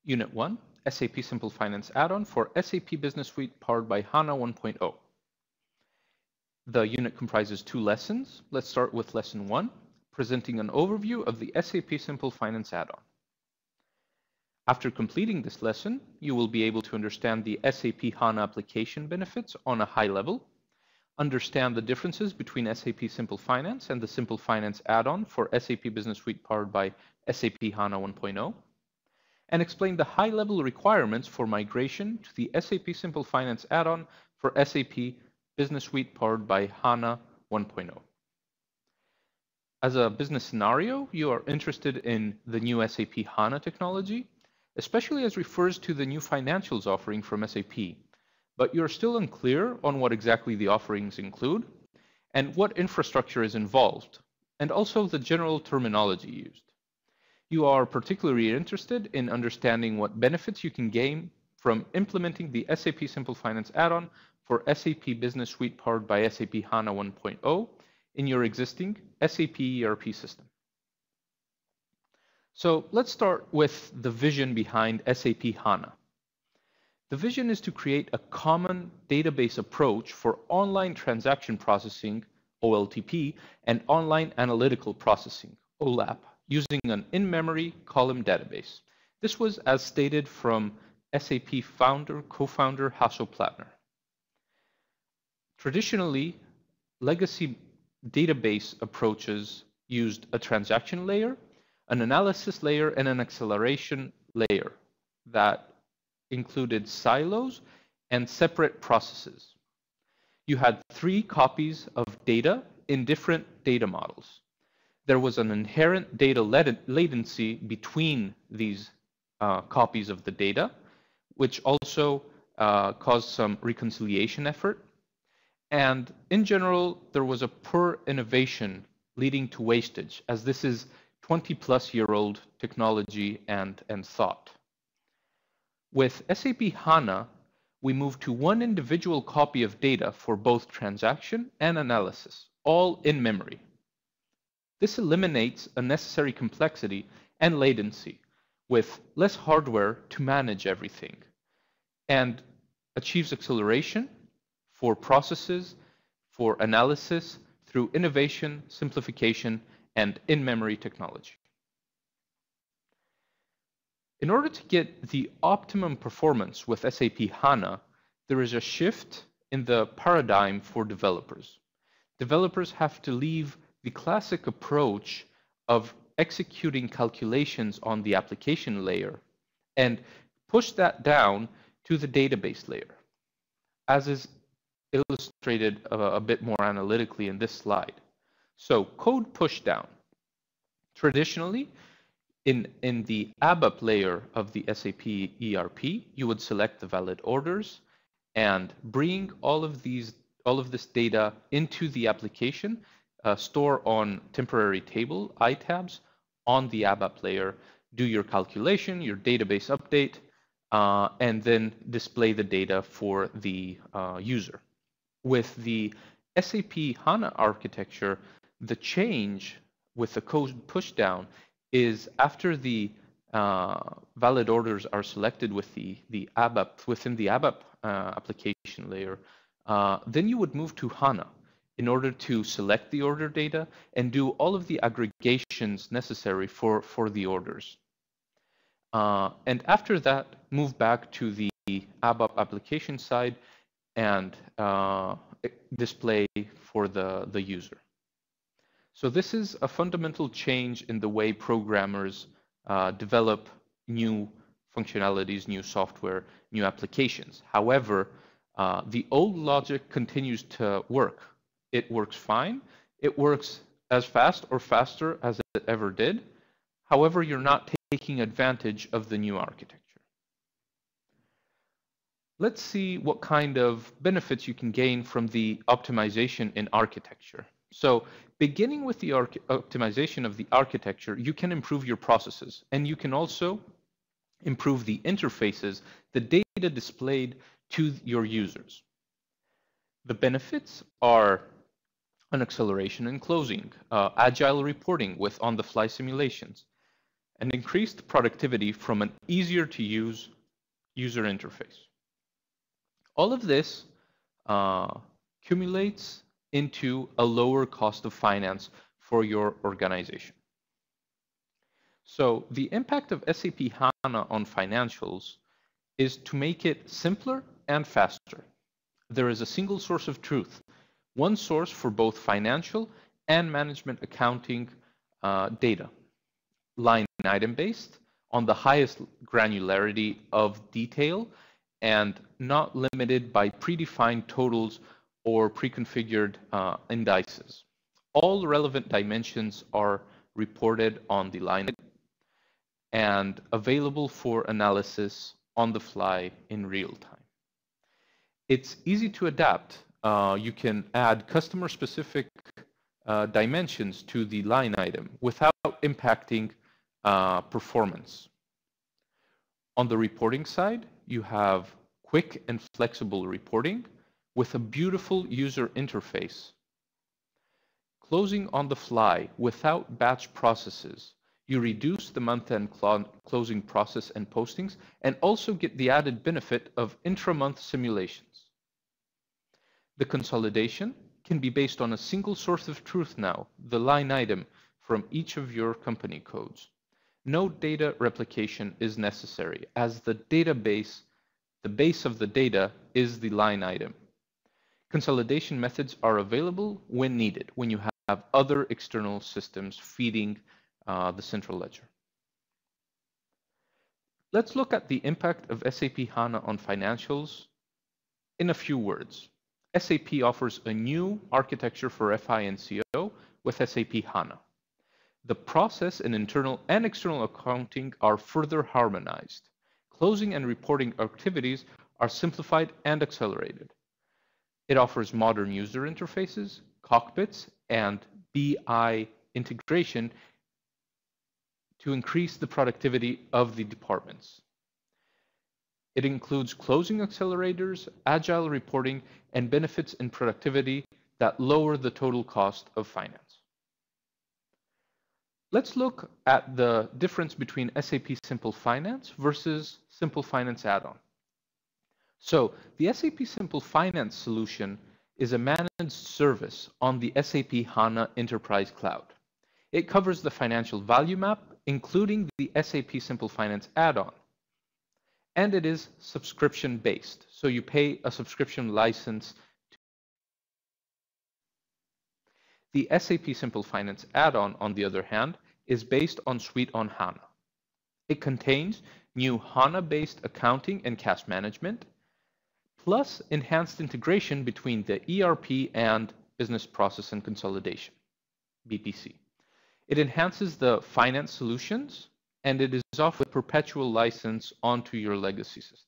Unit 1, SAP Simple Finance add-on for SAP Business Suite powered by HANA 1.0. The unit comprises 2 lessons. Let's start with Lesson 1, presenting an overview of the SAP Simple Finance add-on. After completing this lesson, you will be able to understand the SAP HANA application benefits on a high level, understand the differences between SAP Simple Finance and the Simple Finance add-on for SAP Business Suite powered by SAP HANA 1.0, and explain the high-level requirements for migration to the SAP Simple Finance add-on for SAP Business Suite powered by HANA 1.0. As a business scenario, you are interested in the new SAP HANA technology, especially as refers to the new financials offering from SAP, but you're still unclear on what exactly the offerings include and what infrastructure is involved, and also the general terminology used. You are particularly interested in understanding what benefits you can gain from implementing the SAP Simple Finance add-on for SAP Business Suite powered by SAP HANA 1.0 in your existing SAP ERP system. So let's start with the vision behind SAP HANA. The vision is to create a common database approach for online transaction processing, OLTP, and online analytical processing, OLAP, using an in-memory column database. This was as stated from SAP co-founder Hasso Plattner. Traditionally, legacy database approaches used a transaction layer, an analysis layer, and an acceleration layer that included silos and separate processes. You had 3 copies of data in different data models. There was an inherent data latency between these copies of the data, which also caused some reconciliation effort. And in general, there was a poor innovation leading to wastage, as this is 20-plus-year-old technology and thought. With SAP HANA, we moved to one individual copy of data for both transaction and analysis, all in memory. This eliminates unnecessary complexity and latency with less hardware to manage everything, and achieves acceleration for processes, for analysis, through innovation, simplification, and in-memory technology. In order to get the optimum performance with SAP HANA, there is a shift in the paradigm for developers. Developers have to leave the classic approach of executing calculations on the application layer and push that down to the database layer, as is illustrated a bit more analytically in this slide. So code pushdown. Traditionally, in the ABAP layer of the SAP ERP, you would select the valid orders and bring all of this data into the application, store on temporary table iTabs on the ABAP layer, do your calculation, your database update, and then display the data for the user. With the SAP HANA architecture, the change with the code pushdown is after the valid orders are selected with the ABAP within the ABAP application layer, then you would move to HANA in order to select the order data and do all of the aggregations necessary for the orders. And after that, move back to the ABAP application side and display for the user. So this is a fundamental change in the way programmers develop new functionalities, new software, new applications. However, the old logic continues to work. It works fine. It works as fast or faster as it ever did. However, you're not taking advantage of the new architecture. Let's see what kind of benefits you can gain from the optimization in architecture. So beginning with the optimization of the architecture, you can improve your processes, and you can also improve the interfaces, the data displayed to your users. The benefits are an acceleration in closing, agile reporting with on-the-fly simulations, and increased productivity from an easier to use user interface. All of this cumulates into a lower cost of finance for your organization. So the impact of SAP HANA on financials is to make it simpler and faster. There is a single source of truth, one source for both financial and management accounting data, line item based on the highest granularity of detail and not limited by predefined totals or preconfigured indices. All relevant dimensions are reported on the line and available for analysis on the fly in real time. It's easy to adapt. You can add customer-specific dimensions to the line item without impacting performance. On the reporting side, you have quick and flexible reporting with a beautiful user interface. Closing on the fly without batch processes. You reduce the month-end closing process and postings and also get the added benefit of intra-month simulations. The consolidation can be based on a single source of truth now, the line item from each of your company codes. No data replication is necessary as the database, the base of the data is the line item. Consolidation methods are available when needed, when you have other external systems feeding the central ledger. Let's look at the impact of SAP HANA on financials in a few words. SAP offers a new architecture for FI and CO with SAP HANA. The process in internal and external accounting are further harmonized. Closing and reporting activities are simplified and accelerated. It offers modern user interfaces, cockpits, and BI integration to increase the productivity of the departments. It includes closing accelerators, agile reporting, and benefits in productivity that lower the total cost of finance. Let's look at the difference between SAP Simple Finance versus Simple Finance add-on. So the SAP Simple Finance solution is a managed service on the SAP HANA Enterprise Cloud. It covers the financial value map, including the SAP Simple Finance add-on. And it is subscription-based, so you pay a subscription license. The SAP Simple Finance add-on, on the other hand, is based on Suite on HANA. It contains new HANA-based accounting and cash management, plus enhanced integration between the ERP and Business Process and Consolidation, BPC. It enhances the finance solutions, and it is offered perpetual license onto your legacy system.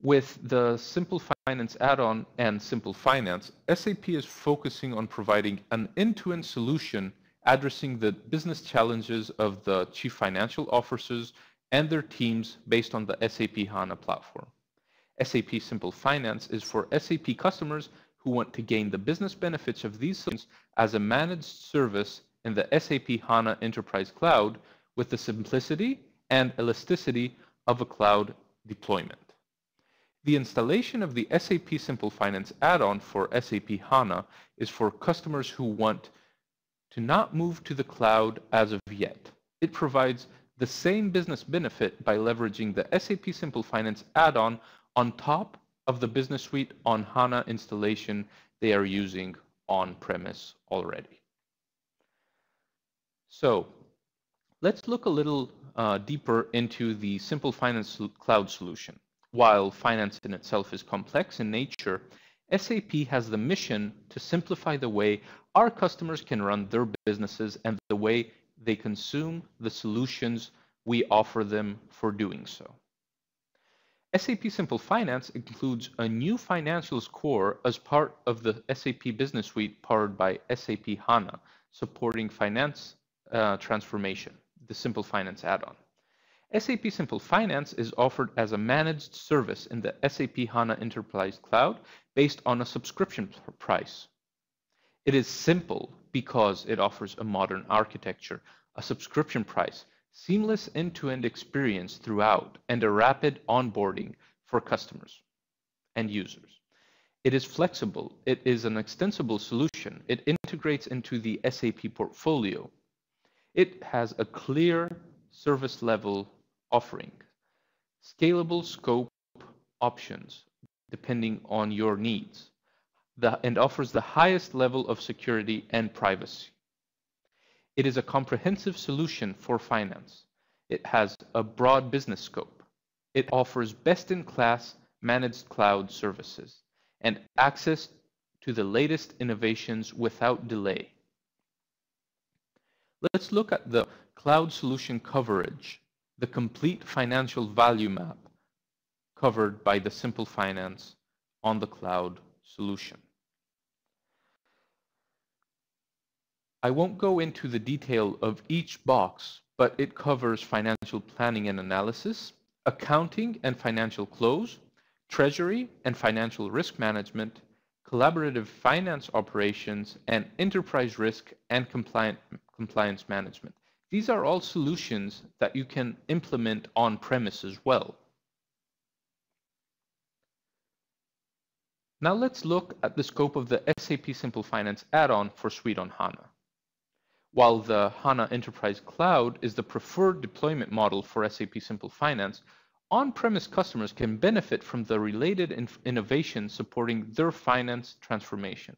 With the Simple Finance add-on and Simple Finance, SAP is focusing on providing an end-to-end solution addressing the business challenges of the chief financial officers and their teams based on the SAP HANA platform. SAP Simple Finance is for SAP customers who want to gain the business benefits of these solutions as a managed service in the SAP HANA Enterprise Cloud with the simplicity and elasticity of a cloud deployment. The installation of the SAP Simple Finance add-on for SAP HANA is for customers who want to not move to the cloud as of yet. It provides the same business benefit by leveraging the SAP Simple Finance add-on on top of the Business Suite on HANA installation they are using on-premise already. So let's look a little deeper into the Simple Finance Cloud solution. While finance in itself is complex in nature, SAP has the mission to simplify the way our customers can run their businesses and the way they consume the solutions we offer them for doing so. SAP Simple Finance includes a new financials core as part of the SAP Business Suite powered by SAP HANA, supporting finance transformation, the Simple Finance add-on. SAP Simple Finance is offered as a managed service in the SAP HANA Enterprise Cloud based on a subscription price. It is simple because it offers a modern architecture, a subscription price, seamless end-to-end experience throughout, and a rapid onboarding for customers and users. It is flexible. It is an extensible solution. It integrates into the SAP portfolio. It has a clear service level offering, scalable scope options depending on your needs, and offers the highest level of security and privacy. It is a comprehensive solution for finance. It has a broad business scope. It offers best-in-class managed cloud services and access to the latest innovations without delay. Let's look at the cloud solution coverage, the complete financial value map covered by the Simple Finance on the cloud solution. I won't go into the detail of each box, but it covers financial planning and analysis, accounting and financial close, treasury and financial risk management, collaborative finance operations, and enterprise risk and compliance management. These are all solutions that you can implement on-premise as well. Now let's look at the scope of the SAP Simple Finance add-on for Suite on HANA. While the HANA Enterprise Cloud is the preferred deployment model for SAP Simple Finance, on-premise customers can benefit from the related innovation supporting their finance transformation.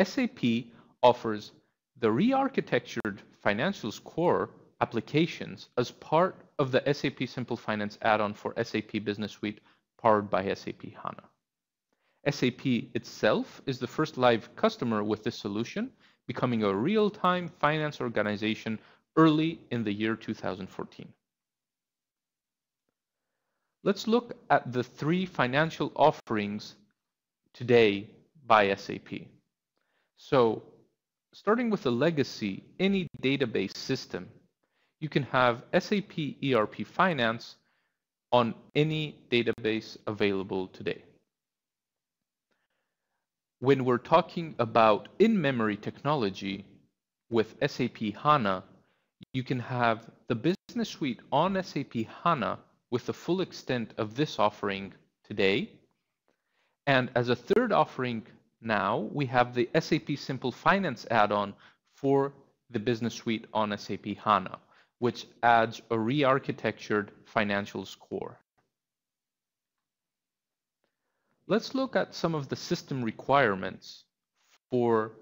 SAP offers the re-architectured Financials Core applications as part of the SAP Simple Finance add-on for SAP Business Suite powered by SAP HANA. SAP itself is the first live customer with this solution, becoming a real-time finance organization early in the year 2014. Let's look at the three financial offerings today by SAP. So, starting with the legacy, any database system, you can have SAP ERP Finance on any database available today. When we're talking about in-memory technology with SAP HANA, you can have the Business Suite on SAP HANA with the full extent of this offering today. And as a third offering now, we have the SAP Simple Finance add-on for the Business Suite on SAP HANA, which adds a re-architectured Financials Core. Let's look at some of the system requirements for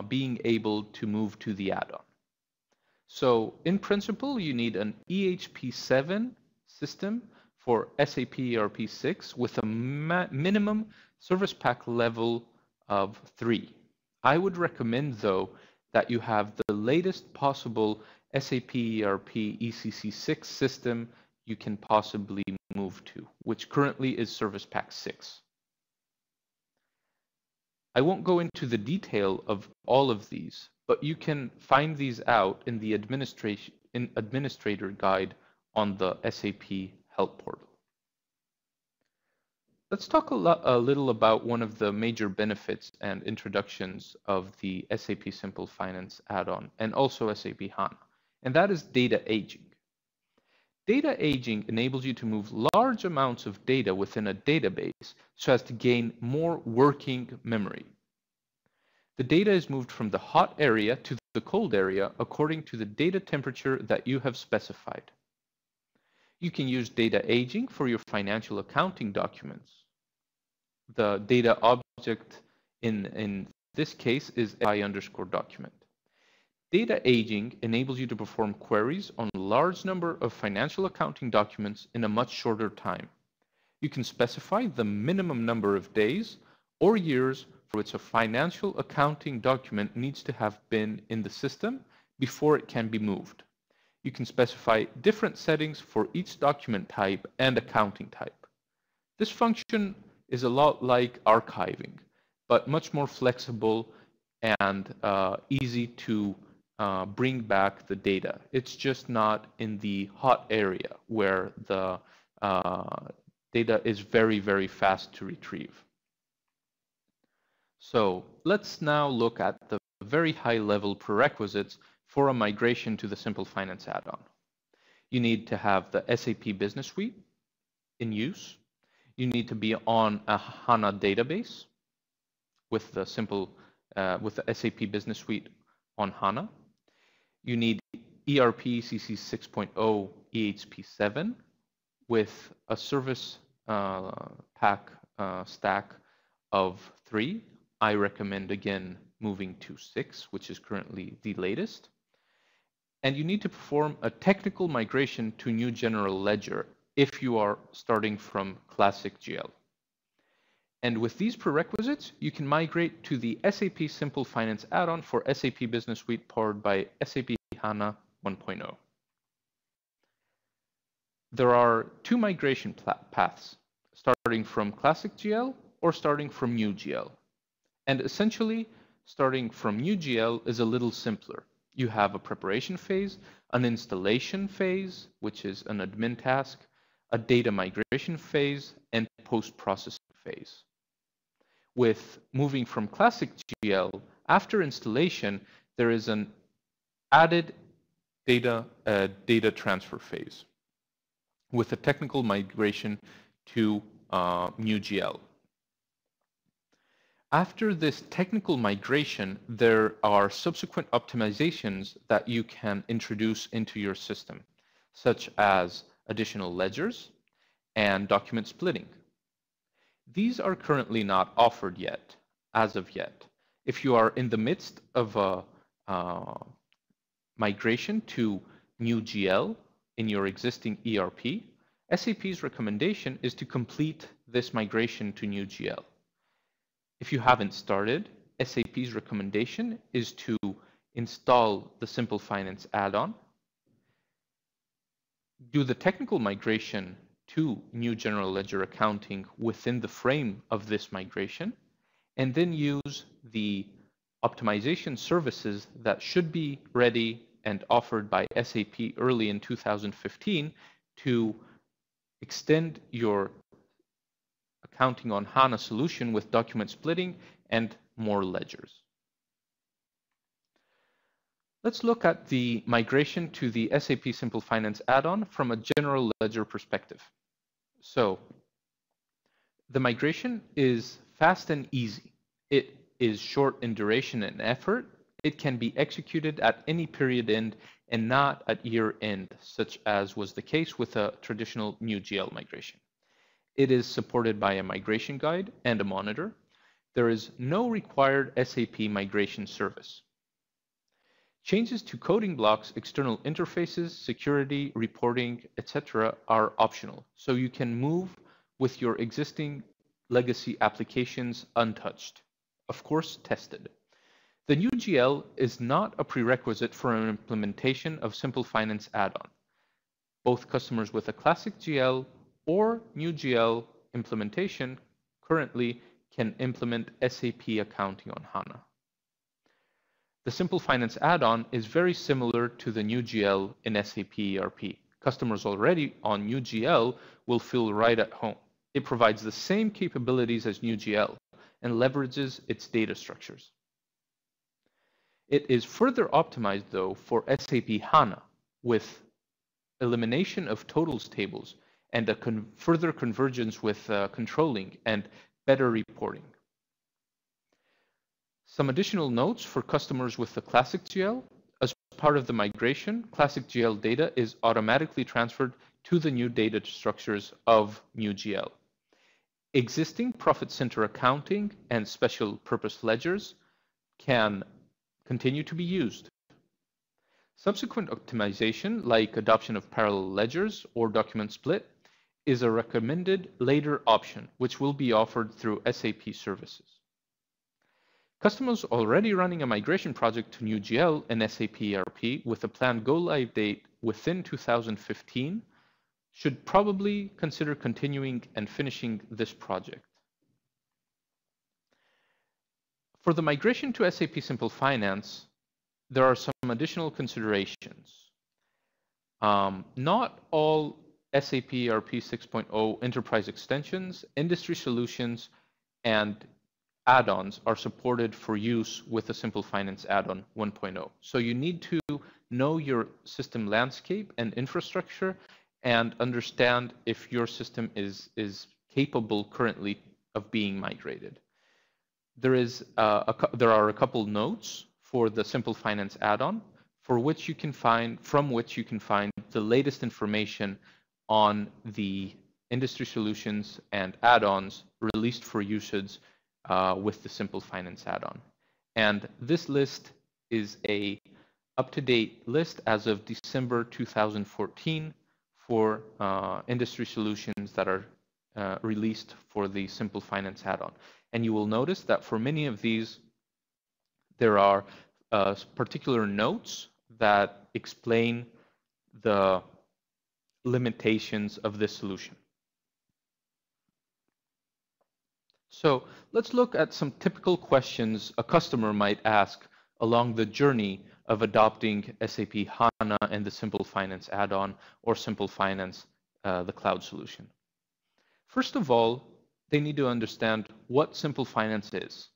being able to move to the add-on. So in principle, you need an EHP7 system for SAP ERP 6 with a minimum service pack level of 3. I would recommend, though, that you have the latest possible SAP ERP ECC 6 system you can possibly move to, which currently is Service Pack 6. I won't go into the detail of all of these, but you can find these out in the administrator guide on the SAP Help Portal. Let's talk a little about one of the major benefits and introductions of the SAP Simple Finance add-on and also SAP HANA, and that is data aging. Data aging enables you to move large amounts of data within a database so as to gain more working memory. The data is moved from the hot area to the cold area according to the data temperature that you have specified. You can use data aging for your financial accounting documents. The data object in this case is I_document. Data aging enables you to perform queries on a large number of financial accounting documents in a much shorter time. You can specify the minimum number of days or years for which a financial accounting document needs to have been in the system before it can be moved. You can specify different settings for each document type and accounting type. This function is a lot like archiving, but much more flexible and easy to bring back the data. It's just not in the hot area where the data is very, very fast to retrieve. So let's now look at the very high level prerequisites for a migration to the Simple Finance add-on. You need to have the SAP Business Suite in use. You need to be on a HANA database with the SAP Business Suite on HANA. You need ERP CC 6.0 EHP 7 with a service pack stack of 3. I recommend again moving to 6, which is currently the latest. And you need to perform a technical migration to new general ledger if you are starting from classic GL. And with these prerequisites, you can migrate to the SAP Simple Finance add-on for SAP Business Suite powered by SAP HANA 1.0. There are 2 migration paths, starting from classic GL or starting from new GL. And essentially, starting from new GL is a little simpler. You have a preparation phase, an installation phase, which is an admin task, a data migration phase, and post-processing phase. With moving from classic GL, after installation, there is an added data transfer phase with a technical migration to new GL. After this technical migration, there are subsequent optimizations that you can introduce into your system, such as additional ledgers and document splitting. These are currently not offered yet, as of yet. If you are in the midst of a migration to new GL in your existing ERP, SAP's recommendation is to complete this migration to new GL. If you haven't started, SAP's recommendation is to install the Simple Finance add-on, do the technical migration to new general ledger accounting within the frame of this migration, and then use the optimization services that should be ready and offered by SAP early in 2015 to extend your accounting on HANA solution with document splitting and more ledgers. Let's look at the migration to the SAP Simple Finance add-on from a general ledger perspective. So the migration is fast and easy. It is short in duration and effort. It can be executed at any period end and not at year end, such as was the case with a traditional new GL migration. It is supported by a migration guide and a monitor. There is no required SAP migration service. Changes to coding blocks, external interfaces, security, reporting, etc. are optional, so you can move with your existing legacy applications untouched. Of course, tested. The new GL is not a prerequisite for an implementation of Simple Finance add-on. Both customers with a classic GL or new GL implementation currently can implement SAP accounting on HANA. The Simple Finance add-on is very similar to the new GL in SAP ERP. Customers already on new GL will feel right at home. It provides the same capabilities as new GL and leverages its data structures. It is further optimized though for SAP HANA with elimination of totals tables and a further convergence with controlling and better reporting. Some additional notes for customers with the classic GL. As part of the migration, classic GL data is automatically transferred to the new data structures of new GL. Existing profit center accounting and special purpose ledgers can continue to be used. Subsequent optimization, like adoption of parallel ledgers or document split, is a recommended later option, which will be offered through SAP services. Customers already running a migration project to new GL and SAP ERP with a planned go-live date within 2015 should probably consider continuing and finishing this project. For the migration to SAP Simple Finance, there are some additional considerations. Not all SAP ERP 6.0 enterprise extensions, industry solutions, and add-ons are supported for use with the Simple Finance add-on 1.0. So you need to know your system landscape and infrastructure, and understand if your system is capable currently of being migrated. There are a couple notes for the Simple Finance add-on, from which you can find the latest information on the industry solutions and add-ons released for usage with the Simple Finance add-on. And this list is a up-to-date list as of December 2014 for industry solutions that are released for the Simple Finance add-on. And you will notice that for many of these, there are particular notes that explain the limitations of this solution. So let's look at some typical questions a customer might ask along the journey of adopting SAP HANA and the Simple Finance add-on or Simple Finance, the cloud solution. First of all, they need to understand what Simple Finance is.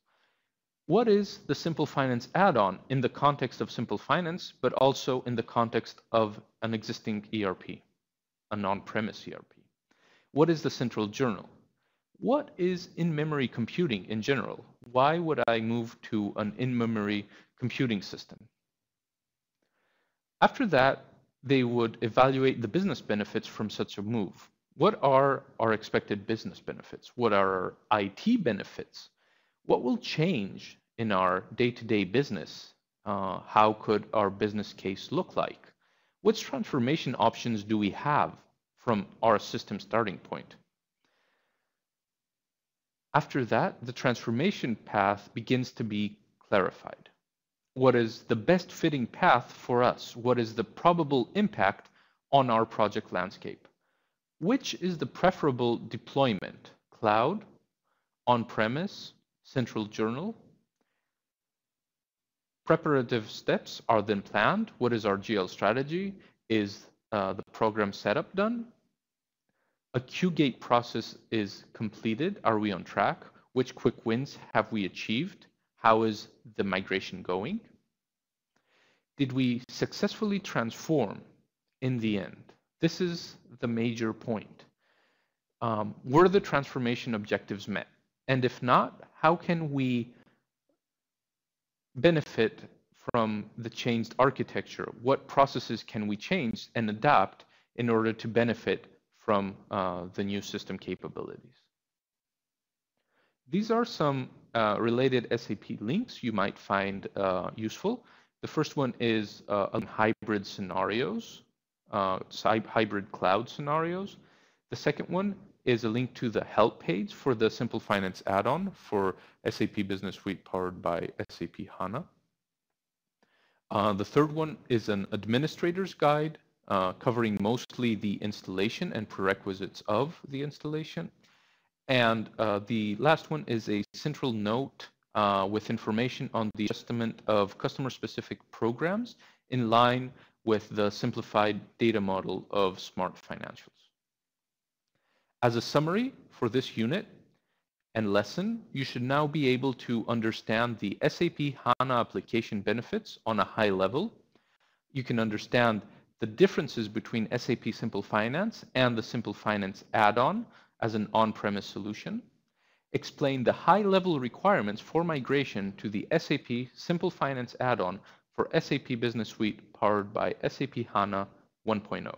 What is the Simple Finance add-on in the context of Simple Finance, but also in the context of an existing ERP, an on-premise ERP? What is the central journal? What is in-memory computing in general? Why would I move to an in-memory computing system? After that, they would evaluate the business benefits from such a move. What are our expected business benefits? What are our IT benefits? What will change in our day-to-day business? How could our business case look like? Which transformation options do we have from our system starting point? After that, the transformation path begins to be clarified. What is the best fitting path for us? What is the probable impact on our project landscape? Which is the preferable deployment? Cloud, on-premise, central journal? Preparative steps are then planned. What is our GL strategy? Is the program setup done? A Q-gate process is completed. Are we on track? Which quick wins have we achieved? How is the migration going? Did we successfully transform in the end? This is the major point. Were the transformation objectives met? And if not, how can we benefit from the changed architecture? What processes can we change and adapt in order to benefit from the new system capabilities? These are some related SAP links you might find useful. The first one is on hybrid scenarios, hybrid cloud scenarios. The second one is a link to the help page for the Simple Finance add-on for SAP Business Suite powered by SAP HANA. The third one is an administrator's guide covering mostly the installation and prerequisites of the installation. And the last one is a central note with information on the adjustment of customer-specific programs in line with the simplified data model of smart financials. As a summary for this unit and lesson, you should now be able to understand the SAP HANA application benefits on a high level. You can understand the differences between SAP Simple Finance and the Simple Finance add-on as an on-premise solution. Explain the high-level requirements for migration to the SAP Simple Finance add-on for SAP Business Suite powered by SAP HANA 1.0.